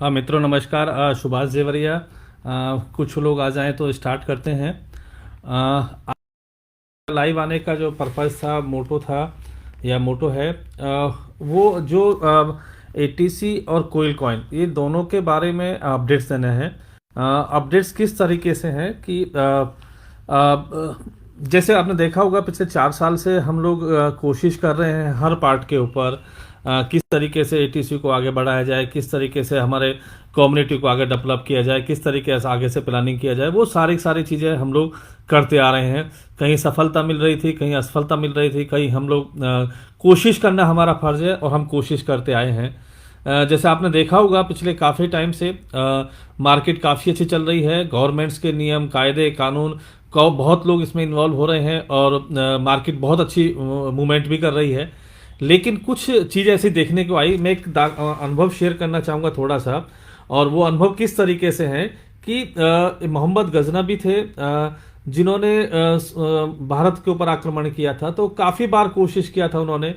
हाँ मित्रों, नमस्कार। सुभाष जेवरिया। कुछ लोग आ जाएं तो स्टार्ट करते हैं। लाइव आने का जो पर्पस था, मोटो था या मोटो है, वो जो एटीसी और कोयल कॉइन, ये दोनों के बारे में अपडेट्स देने हैं। अपडेट्स किस तरीके से हैं कि जैसे आपने देखा होगा, पिछले 4 साल से हम लोग कोशिश कर रहे हैं हर पार्ट के ऊपर, किस तरीके से एटीसी को आगे बढ़ाया जाए, किस तरीके से हमारे कम्युनिटी को आगे डेवलप किया जाए, किस तरीके से आगे से प्लानिंग किया जाए। वो सारी सारी चीज़ें हम लोग करते आ रहे हैं। कहीं सफलता मिल रही थी, कहीं असफलता मिल रही थी, कहीं हम लोग कोशिश करना हमारा फर्ज है और हम कोशिश करते आए हैं। जैसे आपने देखा होगा, पिछले काफ़ी टाइम से मार्केट काफ़ी अच्छी चल रही है। गवर्नमेंट्स के नियम, कायदे, कानून को बहुत लोग इसमें इन्वॉल्व हो रहे हैं और मार्केट बहुत अच्छी मूवमेंट भी कर रही है। लेकिन कुछ चीज़ ऐसी देखने को आई। मैं एक अनुभव शेयर करना चाहूँगा थोड़ा सा। और वो अनुभव किस तरीके से है कि मोहम्मद गजनबी थे, जिन्होंने भारत के ऊपर आक्रमण किया था। तो काफ़ी बार कोशिश किया था उन्होंने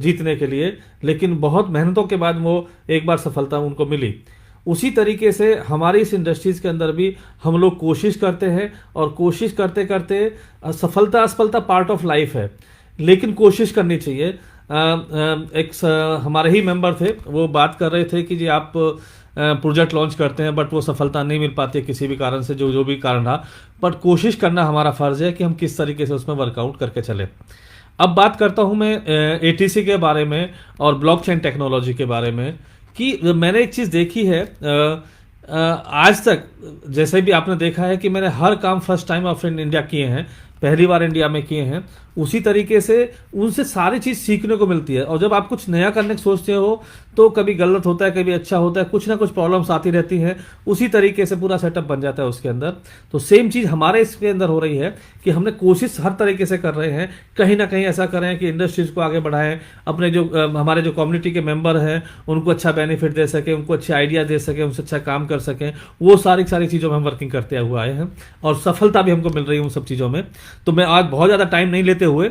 जीतने के लिए, लेकिन बहुत मेहनतों के बाद वो एक बार सफलता उनको मिली। उसी तरीके से हमारी इस इंडस्ट्रीज़ के अंदर भी हम लोग कोशिश करते हैं और कोशिश करते करते सफलता असफलता पार्ट ऑफ लाइफ है, लेकिन कोशिश करनी चाहिए। हमारे ही मेंबर थे, वो बात कर रहे थे कि जी आप प्रोजेक्ट लॉन्च करते हैं बट वो सफलता नहीं मिल पाती है किसी भी कारण से, जो जो भी कारण रहा। बट कोशिश करना हमारा फ़र्ज़ है कि हम किस तरीके से उसमें वर्कआउट करके चलें। अब बात करता हूं मैं एटीसी के बारे में और ब्लॉकचेन टेक्नोलॉजी के बारे में। कि मैंने एक चीज़ देखी है, आज तक जैसे भी आपने देखा है कि मैंने हर काम first time of in India किए हैं, पहली बार इंडिया में किए हैं। उसी तरीके से उनसे सारी चीज़ सीखने को मिलती है। और जब आप कुछ नया करने की सोचते हो तो कभी गलत होता है, कभी अच्छा होता है, कुछ ना कुछ प्रॉब्लम्स आती रहती हैं। उसी तरीके से पूरा सेटअप बन जाता है उसके अंदर। तो सेम चीज़ हमारे इसके अंदर हो रही है कि हमने कोशिश हर तरीके से कर रहे हैं, कहीं ना कहीं ऐसा करें कि इंडस्ट्रीज़ को आगे बढ़ाएं, अपने जो हमारे जो कम्युनिटी के मेंबर हैं उनको अच्छा बेनिफिट दे सकें, उनको अच्छे आइडिया दे सकें, उनसे अच्छा काम कर सकें। वो सारी सारी चीज़ों में हम वर्किंग करते हुए आए हैं और सफलता भी हमको मिल रही है उन सब चीज़ों में। तो मैं आज बहुत ज़्यादा टाइम नहीं लेते हुए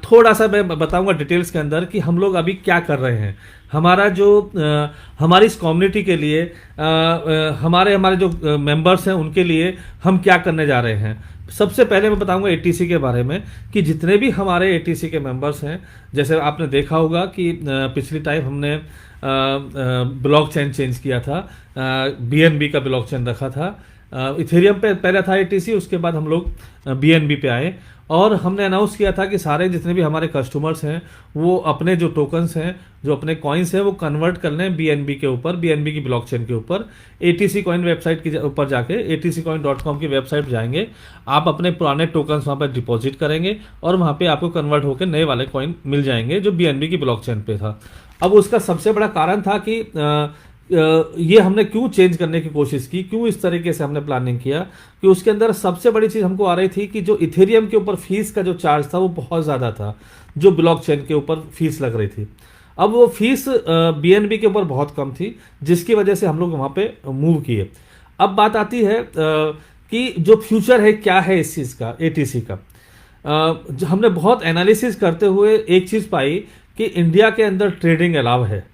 थोड़ा सा मैं बताऊंगा डिटेल्स के अंदर कि हम लोग अभी क्या कर रहे हैं। हमारा जो हमारी इस कम्युनिटी के लिए, हमारे हमारे जो मेंबर्स हैं उनके लिए हम क्या करने जा रहे हैं। सबसे पहले मैं बताऊंगा एटीसी के बारे में कि जितने भी हमारे एटीसी के मेंबर्स हैं, जैसे आपने देखा होगा कि पिछली टाइम हमने ब्लॉक चेन चेंज किया था, बीएनबी का ब्लॉक चेन रखा था। इथेरियम पे पहले था एटीसी, उसके बाद हम लोग बीएनबी पे आए और हमने अनाउंस किया था कि सारे जितने भी हमारे कस्टमर्स हैं वो अपने जो टोकन्स हैं, जो अपने कॉइन्स हैं, वो कन्वर्ट कर लें बीएनबी के ऊपर, बीएनबी की ब्लॉकचेन के ऊपर। एटीसी कॉइन वेबसाइट के ऊपर जाके atccoin.com की वेबसाइट जाएंगे, आप अपने पुराने टोकन्स वहाँ पर डिपॉजिट करेंगे और वहाँ पे आपको कन्वर्ट होकर नए वाले कॉइन मिल जाएंगे जो बीएनबी की ब्लॉकचेन पे था। अब उसका सबसे बड़ा कारण था कि ये हमने क्यों चेंज करने की कोशिश की, क्यों इस तरीके से हमने प्लानिंग किया, कि उसके अंदर सबसे बड़ी चीज़ हमको आ रही थी कि जो इथेरियम के ऊपर फीस का जो चार्ज था वो बहुत ज़्यादा था, जो ब्लॉकचेन के ऊपर फीस लग रही थी। अब वो फीस बीएनबी के ऊपर बहुत कम थी, जिसकी वजह से हम लोग वहाँ पे मूव किए। अब बात आती है कि जो फ्यूचर है क्या है इस चीज़ का, एटीसी का। हमने बहुत एनालिसिस करते हुए एक चीज़ पाई कि इंडिया के अंदर ट्रेडिंग अलाव है,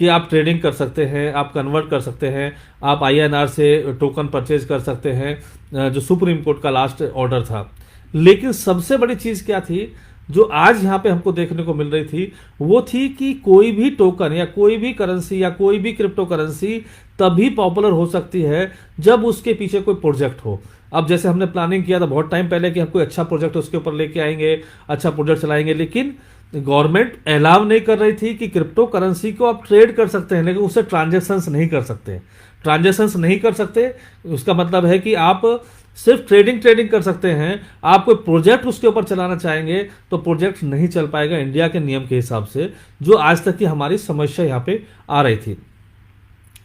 कि आप ट्रेडिंग कर सकते हैं, आप कन्वर्ट कर सकते हैं, आप आईएनआर से टोकन परचेज कर सकते हैं, जो सुप्रीम कोर्ट का लास्ट ऑर्डर था। लेकिन सबसे बड़ी चीज़ क्या थी जो आज यहाँ पे हमको देखने को मिल रही थी, वो थी कि कोई भी टोकन या कोई भी करेंसी या कोई भी क्रिप्टो करेंसी तभी पॉपुलर हो सकती है जब उसके पीछे कोई प्रोजेक्ट हो। अब जैसे हमने प्लानिंग किया था बहुत टाइम पहले कि हम कोई अच्छा प्रोजेक्ट उसके ऊपर लेके आएंगे, अच्छा प्रोजेक्ट चलाएंगे, लेकिन गवर्नमेंट अलाउ नहीं कर रही थी कि क्रिप्टो करेंसी को आप ट्रेड कर सकते हैं, लेकिन उससे ट्रांजैक्शंस नहीं कर सकते। ट्रांजैक्शंस नहीं कर सकते उसका मतलब है कि आप सिर्फ ट्रेडिंग कर सकते हैं। आप कोई प्रोजेक्ट उसके ऊपर चलाना चाहेंगे तो प्रोजेक्ट नहीं चल पाएगा इंडिया के नियम के हिसाब से, जो आज तक की हमारी समस्या यहाँ पे आ रही थी।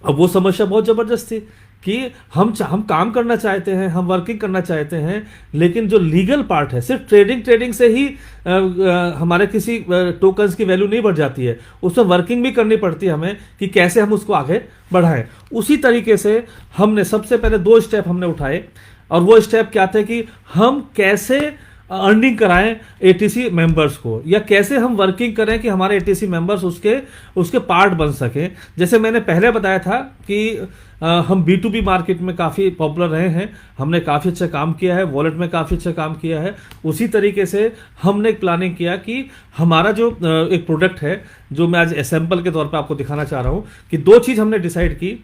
अब वो समस्या बहुत ज़बरदस्त थी कि हम काम करना चाहते हैं, हम वर्किंग करना चाहते हैं, लेकिन जो लीगल पार्ट है, सिर्फ ट्रेडिंग से ही हमारे किसी टोकन्स की वैल्यू नहीं बढ़ जाती है, उसमें वर्किंग भी करनी पड़ती है हमें कि कैसे हम उसको आगे बढ़ाएं। उसी तरीके से हमने सबसे पहले 2 स्टेप हमने उठाए, और वो स्टेप क्या थे कि हम कैसे अर्निंग कराएं एटीसी मेंबर्स को, या कैसे हम वर्किंग करें कि हमारे एटीसी मेंबर्स उसके उसके पार्ट बन सकें। जैसे मैंने पहले बताया था कि हम B2B मार्केट में काफ़ी पॉपुलर रहे हैं, हमने काफ़ी अच्छा काम किया है, वॉलेट में काफ़ी अच्छा काम किया है। उसी तरीके से हमने एक प्लानिंग किया कि हमारा जो एक प्रोडक्ट है, जो मैं आज सैंपल के तौर पे आपको दिखाना चाह रहा हूँ, कि दो चीज़ हमने डिसाइड की,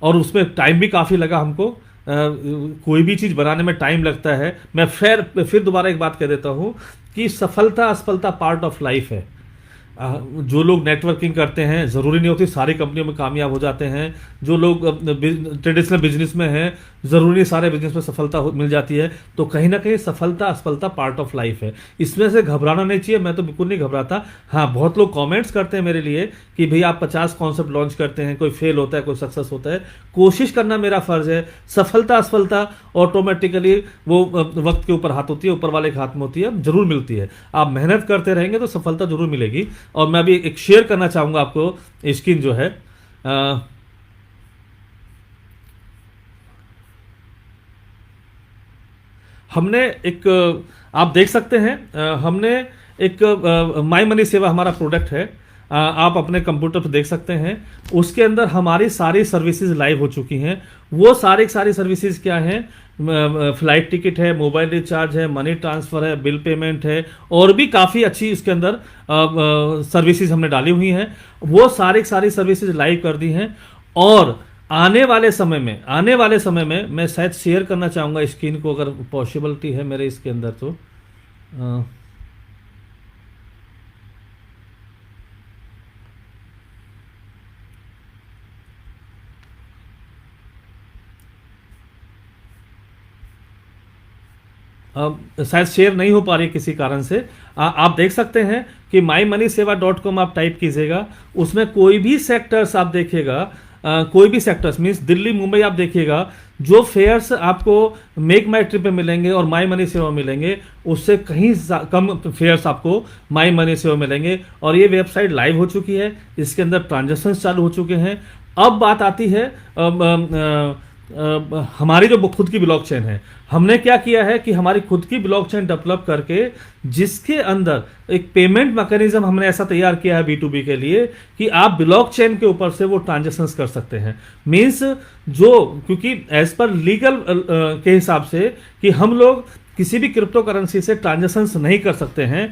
और उसमें टाइम भी काफ़ी लगा हमको। कोई भी चीज़ बनाने में टाइम लगता है। मैं फिर दोबारा एक बात कह देता हूँ कि सफलता असफलता पार्ट ऑफ लाइफ है। जो लोग नेटवर्किंग करते हैं, ज़रूरी नहीं होती सारी कंपनियों में कामयाब हो जाते हैं। जो लोग ट्रेडिशनल बिजनेस में हैं, ज़रूरी नहीं सारे बिजनेस में सफलता मिल जाती है। तो कहीं ना कहीं सफलता असफलता पार्ट ऑफ लाइफ है, इसमें से घबराना नहीं चाहिए। मैं तो बिल्कुल नहीं घबराता। हाँ, बहुत लोग कमेंट्स करते हैं मेरे लिए कि भाई आप 50 कॉन्सेप्ट लॉन्च करते हैं, कोई फेल होता है, कोई सक्सेस होता है। कोशिश करना मेरा फ़र्ज़ है। सफलता असफलता ऑटोमेटिकली वो वक्त के ऊपर हाथ होती है, ऊपर वाले के हाथ में होती है, जरूर मिलती है। आप मेहनत करते रहेंगे तो सफलता जरूर मिलेगी। और मैं अभी एक शेयर करना चाहूंगा आपको स्क्रीन जो है, हमने एक, आप देख सकते हैं, हमने एक माई मनी सेवा हमारा प्रोडक्ट है। आप अपने कंप्यूटर पर देख सकते हैं। उसके अंदर हमारी सारी सर्विसेज लाइव हो चुकी हैं। वो सारी सर्विसेज क्या हैं? फ्लाइट टिकट है, मोबाइल रिचार्ज है, मनी ट्रांसफ़र है, बिल पेमेंट है, और भी काफ़ी अच्छी इसके अंदर सर्विसेज हमने डाली हुई हैं। वो सारी सर्विसेज लाइव कर दी हैं। और आने वाले समय में मैं शायद शेयर करना चाहूँगा स्क्रीन को, अगर पॉसिबिलिटी है मेरे इसके अंदर तो। शायद शेयर नहीं हो पा रही किसी कारण से। आप देख सकते हैं कि mymoneysewa.com आप टाइप कीजिएगा, उसमें कोई भी सेक्टर्स आप देखिएगा, कोई भी सेक्टर्स मीन्स दिल्ली मुंबई आप देखिएगा, जो फेयर्स आपको मेक माई ट्रिप पे मिलेंगे और माई मनी सेवा मिलेंगे, उससे कहीं कम फेयर्स आपको माई मनी सेवा मिलेंगे। और ये वेबसाइट लाइव हो चुकी है, इसके अंदर ट्रांजेक्शन चालू हो चुके हैं। अब बात आती है हमारी जो खुद की ब्लॉकचेन है। हमने क्या किया है कि हमारी खुद की ब्लॉकचेन डेवलप करके, जिसके अंदर एक पेमेंट मैकेनिज्म हमने ऐसा तैयार किया है B2B के लिए कि आप ब्लॉकचेन के ऊपर से वो ट्रांजेक्शंस कर सकते हैं। मींस जो, क्योंकि एज पर लीगल के हिसाब से कि हम लोग किसी भी क्रिप्टो करेंसी से ट्रांजेक्शंस नहीं कर सकते हैं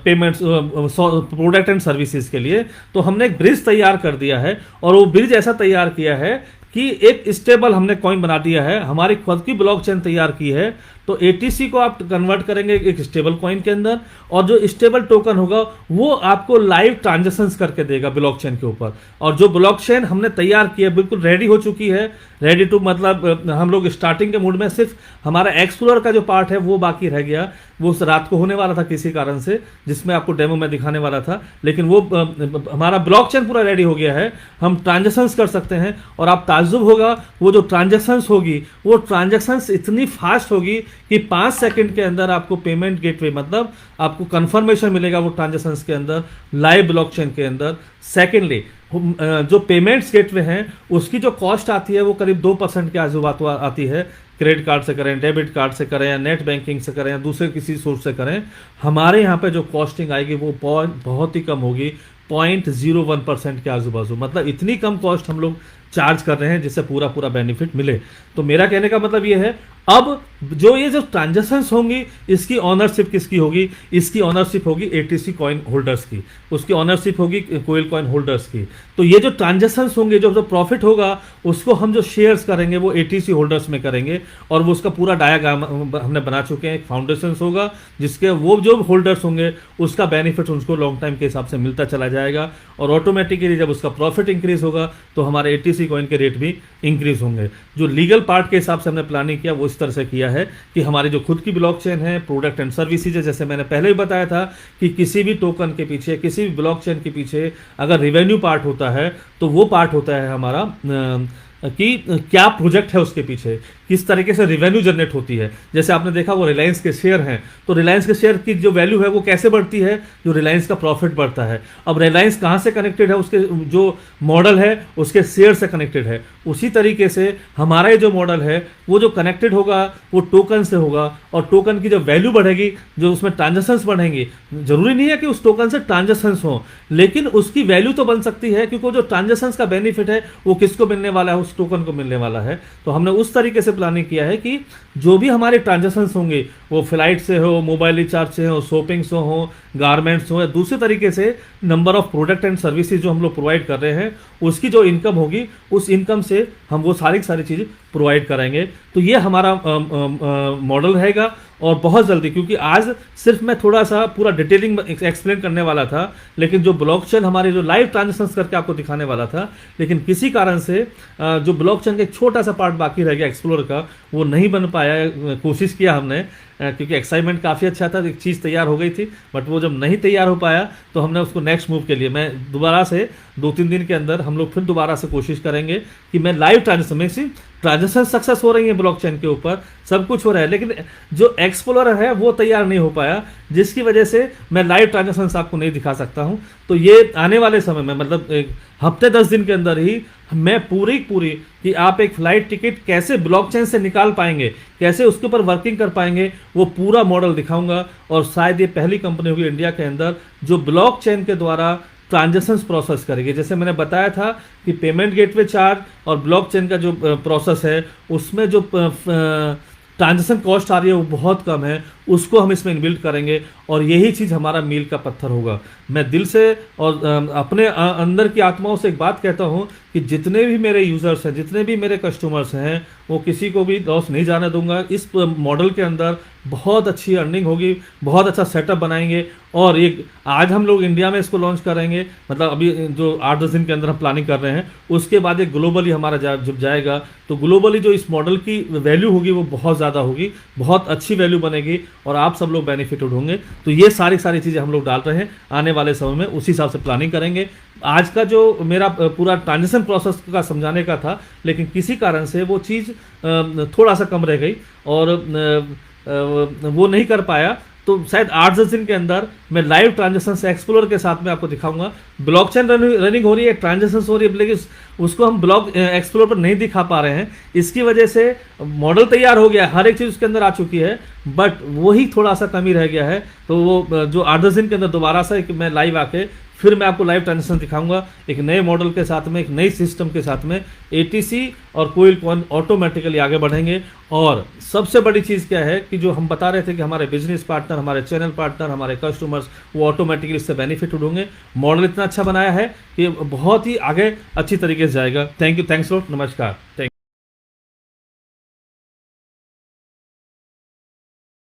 पेमेंट्स प्रोडक्ट एंड सर्विसेज के लिए, तो हमने एक ब्रिज तैयार कर दिया है। और वो ब्रिज ऐसा तैयार किया है कि एक स्टेबल हमने कॉइन बना दिया है, हमारी खुद की ब्लॉकचेन तैयार की है। तो ATC को आप कन्वर्ट करेंगे एक स्टेबल कॉइन के अंदर, और जो स्टेबल टोकन होगा वो आपको लाइव ट्रांजेक्शंस करके देगा ब्लॉकचेन के ऊपर। और जो ब्लॉकचेन हमने तैयार की है बिल्कुल रेडी हो चुकी है। रेडी टू मतलब हम लोग स्टार्टिंग के मूड में, सिर्फ हमारा एक्सप्लोर का जो पार्ट है वो बाकी रह गया। वो रात को होने वाला था किसी कारण से, जिसमें आपको डेमो में दिखाने वाला था, लेकिन वो हमारा ब्लॉकचेन पूरा रेडी हो गया है। हम ट्रांजेक्शंस कर सकते हैं। और आप ताज्जुब होगा, वो जो ट्रांजेक्शंस होगी वो ट्रांजेक्शंस इतनी फास्ट होगी कि 5 सेकंड के अंदर आपको पेमेंट गेटवे, मतलब आपको कंफर्मेशन मिलेगा वो ट्रांजेक्शंस के अंदर लाइव ब्लॉकचेन के अंदर। सेकेंडली, जो पेमेंट्स गेटवे हैं उसकी जो कॉस्ट आती है वो करीब 2% के आजू बाजू आती है। क्रेडिट कार्ड से करें, डेबिट कार्ड से करें, या नेट बैंकिंग से करें, या दूसरे किसी सोर्स से करें, हमारे यहाँ पे जो कॉस्टिंग आएगी वो बहुत ही कम होगी, 0.01% के आजू बाजू। मतलब इतनी कम कॉस्ट हम लोग चार्ज कर रहे हैं जिससे पूरा बेनिफिट मिले। तो मेरा कहने का मतलब ये है, अब ये जो ट्रांजेक्शंस होंगी इसकी ऑनरशिप किसकी होगी? इसकी ऑनरशिप होगी ATC कॉइन होल्डर्स की, उसकी ऑनरशिप होगी कोयल कॉइन होल्डर्स की। तो ये जो ट्रांजेक्शंस होंगे, जो प्रॉफिट होगा उसको हम जो शेयर्स करेंगे वो ATC होल्डर्स में करेंगे। और वो उसका पूरा डायग्राम हमने बना चुके हैं। एक फाउंडेशन होगा जिसके वो जो होल्डर्स होंगे उसका बेनिफिट उनको लॉन्ग टाइम के हिसाब से मिलता चला जाएगा। और ऑटोमेटिकली जब उसका प्रॉफिट इंक्रीज होगा तो हमारे ATC कॉइन के रेट भी इंक्रीज होंगे। जो लीगल पार्ट के हिसाब से हमने प्लानिंग किया वो इस तरह से किया है कि हमारी जो खुद की ब्लॉकचेन है, प्रोडक्ट एंड सर्विसेज है, जैसे मैंने पहले भी बताया था कि किसी भी टोकन के पीछे, किसी भी ब्लॉकचेन के पीछे अगर रेवेन्यू पार्ट होता है तो वो पार्ट होता है हमारा कि क्या प्रोजेक्ट है उसके पीछे, किस तरीके से रेवेन्यू जनरेट होती है। जैसे आपने देखा वो रिलायंस के शेयर हैं, तो रिलायंस के शेयर की जो वैल्यू है वो कैसे बढ़ती है, जो रिलायंस का प्रॉफिट बढ़ता है। अब रिलायंस कहाँ से कनेक्टेड है, उसके जो मॉडल है उसके शेयर से कनेक्टेड है। उसी तरीके से हमारा ये जो मॉडल है वो जो कनेक्टेड होगा वो टोकन से होगा, और टोकन की जो वैल्यू बढ़ेगी, जो उसमें ट्रांजेक्शन्स बढ़ेंगे, जरूरी नहीं है कि उस टोकन से ट्रांजेक्शन्स हो, लेकिन उसकी वैल्यू तो बन सकती है, क्योंकि जो ट्रांजेक्शन्स का बेनिफिट है वो किसको मिलने वाला है, उस टोकन को मिलने वाला है। तो हमने उस तरीके से प्लानिंग किया है कि जो भी हमारे ट्रांजेक्शन्स होंगे, वो फ्लाइट से हो, मोबाइल रिचार्ज से हो, शॉपिंग से हो, गारमेंट्स हो, या दूसरे तरीके से number of product and services जो हम लोग प्रोवाइड कर रहे हैं, उसकी जो इनकम होगी उस इनकम से हम वो सारी चीज़ प्रोवाइड कराएंगे। तो ये हमारा मॉडल रहेगा। और बहुत जल्दी, क्योंकि आज सिर्फ मैं थोड़ा सा पूरा डिटेलिंग एक्सप्लेन करने वाला था, लेकिन जो ब्लॉकचेन हमारे जो लाइव ट्रांजेक्शन्स करके आपको दिखाने वाला था, लेकिन किसी कारण से जो ब्लॉकचेन का एक छोटा सा पार्ट बाकी रह गया एक्सप्लोर का, वो नहीं बन पाया। कोशिश किया हमने, क्योंकि एक्साइटमेंट काफ़ी अच्छा था, एक चीज़ तैयार हो गई थी, बट वो जब नहीं तैयार हो पाया तो हमने उसको नेक्स्ट मूव के लिए मैं दोबारा से 2-3 दिन के अंदर हम लोग फिर दोबारा से कोशिश करेंगे कि मैं लाइव ट्रांजेक्शन सक्सेस हो रही है ब्लॉकचेन के ऊपर, सब कुछ हो रहा है, लेकिन जो एक्सप्लोरर है वो तैयार नहीं हो पाया, जिसकी वजह से मैं लाइव ट्रांजेक्शन आपको नहीं दिखा सकता हूं। तो ये आने वाले समय में, मतलब एक हफ्ते 10 दिन के अंदर ही मैं पूरी कि आप एक फ्लाइट टिकट कैसे ब्लॉकचेन से निकाल पाएंगे, कैसे उसके ऊपर वर्किंग कर पाएंगे, वो पूरा मॉडल दिखाऊंगा। और शायद ये पहली कंपनी होगी इंडिया के अंदर जो ब्लॉकचेन के द्वारा ट्रांजेक्शन्स प्रोसेस करेगी। जैसे मैंने बताया था कि पेमेंट गेटवे चार्ज और ब्लॉकचेन का जो प्रोसेस है उसमें जो ट्रांजेक्शन कॉस्ट आ रही है वो बहुत कम है, उसको हम इसमें इनबिल्ट करेंगे, और यही चीज़ हमारा मील का पत्थर होगा। मैं दिल से और अपने अंदर की आत्माओं से एक बात कहता हूँ कि जितने भी मेरे यूज़र्स हैं, जितने भी मेरे कस्टमर्स हैं, वो किसी को भी लॉस नहीं जाने दूंगा। इस मॉडल के अंदर बहुत अच्छी अर्निंग होगी, बहुत अच्छा सेटअप बनाएंगे, और एक आज हम लोग इंडिया में इसको लॉन्च करेंगे, मतलब अभी जो 8-10 दिन के अंदर हम प्लानिंग कर रहे हैं, उसके बाद एक ग्लोबली हमारा जब जाएगा तो ग्लोबली जो इस मॉडल की वैल्यू होगी वो बहुत ज़्यादा होगी, बहुत अच्छी वैल्यू बनेगी, और आप सब लोग बेनिफिटेड होंगे। तो ये सारी चीज़ें हम लोग डाल रहे हैं, आने वाले समय में उसी हिसाब से प्लानिंग करेंगे। आज का जो मेरा पूरा ट्रांजिशन प्रोसेस का समझाने का था, लेकिन किसी कारण से वो चीज़ थोड़ा सा कम रह गई और वो नहीं कर पाया। तो शायद 8-10 दिन के अंदर मैं लाइव ट्रांजेक्शन से एक्सप्लोर के साथ में आपको दिखाऊंगा। ब्लॉकचेन रनिंग हो रही है, ट्रांजेक्शन हो रही है, लेकिन उसको हम ब्लॉक एक्सप्लोर पर नहीं दिखा पा रहे हैं। इसकी वजह से मॉडल तैयार हो गया, हर एक चीज़ उसके अंदर आ चुकी है, बट वही थोड़ा सा कमी रह गया है। तो वो जो 8-10 दिन के अंदर दोबारा से मैं लाइव आके फिर मैं आपको लाइव ट्रांजेक्शन दिखाऊंगा, एक नए मॉडल के साथ में, एक नई सिस्टम के साथ में। एटीसी और कोइल कॉइन ऑटोमेटिकली आगे बढ़ेंगे। और सबसे बड़ी चीज़ क्या है कि जो हम बता रहे थे कि हमारे बिजनेस पार्टनर, हमारे चैनल पार्टनर, हमारे कस्टमर्स, वो ऑटोमेटिकली इससे बेनिफिट उठाएंगे। मॉडल इतना अच्छा बनाया है कि बहुत ही आगे अच्छी तरीके से जाएगा। थैंक यू, थैंक्स लॉट, नमस्कार, थैंक